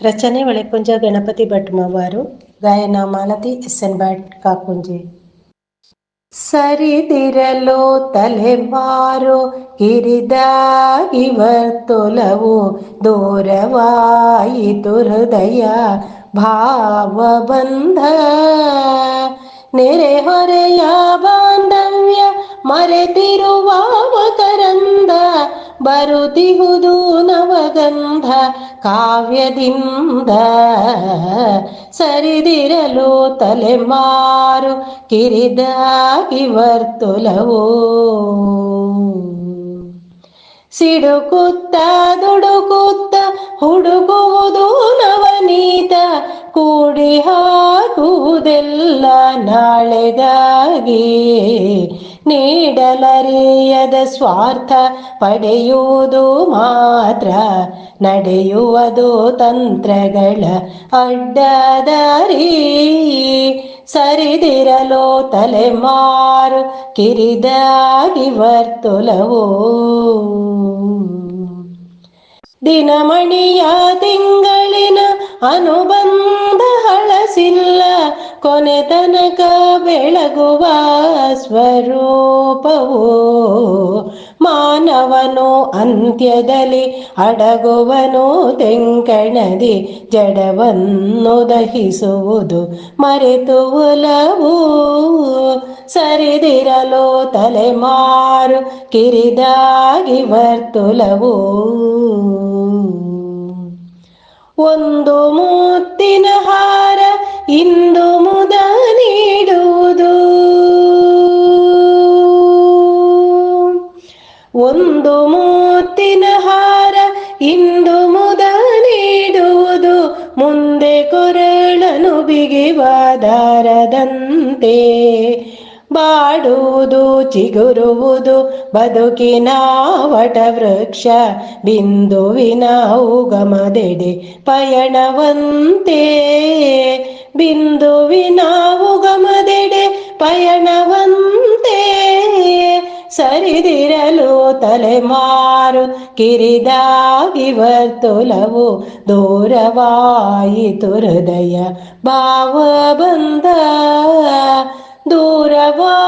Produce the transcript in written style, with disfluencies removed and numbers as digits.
ರಚನೆ ಹೊಳೆಕುಂಜ ಗಣಪತಿ ಭಟ್ಮವರು. ಗಾಯನ ಮಾಲತಿ ಎಸ್.ಎನ್. ಭಟ್ ಕಾಕುಂಜಿ. ಸರಿದಿರಲು ತಲೆಮಾರು ಕಿರಿದಾಗಿವರ್ತೊಲವು ದೂರವಾಯಿತು ಹೃದಯ ಭಾವಬಂಧ ನೆರೆಹೊರೆಯ ಬಾಂಧವ್ಯ ಮರೆತಿರುವ ಮಕರಂದ ಬರುತ್ತಿಹುದು ನವಗಂಧ ಕಾವ್ಯದಿಂದ ಸರಿದಿರಲು ತಲೆಮಾರು ಕಿರಿದಾಗಿ ವರ್ತುಲವೋ ಸಿಡುಕುತ್ತ ದುಡುಕುತ್ತ ಹುಡುಕುವುದು ನವನೀತ ಕೂಡಿ ಹಾಕುವುದೆಲ್ಲ ನಾಳೆಗಾಗಿ ನೀಡಲರಿಯದ ಸ್ವಾರ್ಥ ಪಡೆಯುವುದು ಮಾತ್ರ ನಡೆಯುವುದು ತಂತ್ರಗಳ ಅಡ್ಡದಾರಿ ಸರಿದಿರಲು ತಲೆಮಾರು ಕಿರಿದಾಗಿ ವರ್ತುಲವೋ ದಿನಮಣಿಯ ತಿಂಗಳಿನ ಅನುಬಂಧ ಹಳಸಿಲ್ಲ ಕೊನೆ ತನಕ ಬೆಳಗುವ ಸ್ವರೂಪವು ಮಾನವನು ಅಂತ್ಯದಲ್ಲಿ ಅಡಗುವನು ತೆಂಕಣದಿ ಜಡವನ್ನು ದಹಿಸುವುದು ಮರೆತು ಒಲವು ಸರಿದಿರಲು ತಲೆಮಾರು ಕಿರಿದಾಗಿ ವರ್ತುಲವು ಒಂದು ಮುತ್ತಿನ ಹಾರ ಇಂದು ಮುದ ನೀಡುವುದು ಒಂದು ಮುತ್ತಿನ ಹಾರ ಇಂದು ಮುದ ನೀಡುವುದು ಮುಂದೆ ಕೊರಳನು ಬಿಗಿವ ದಾರದಂತೆ ಬಾಡುವುದು ಚಿಗುರುವುದು ಬದುಕಿನ ವಟವೃಕ್ಷ ಬಿಂದುವಿನ ಉಗಮದೆಡೆ ಪಯಣವಂತೆ ಬಿಂದುವಿನ ಉಗಮದೆಡೆ ಪಯಣವಂತೆ ಸರಿದಿರಲು ತಲೆಮಾರು ಕಿರಿದಾಗಿ ವರ್ತುಲವು ದೂರವಾಯಿತು ಹೃದಯ ಭಾವಬಂಧ ದೂರವಾಯಿತು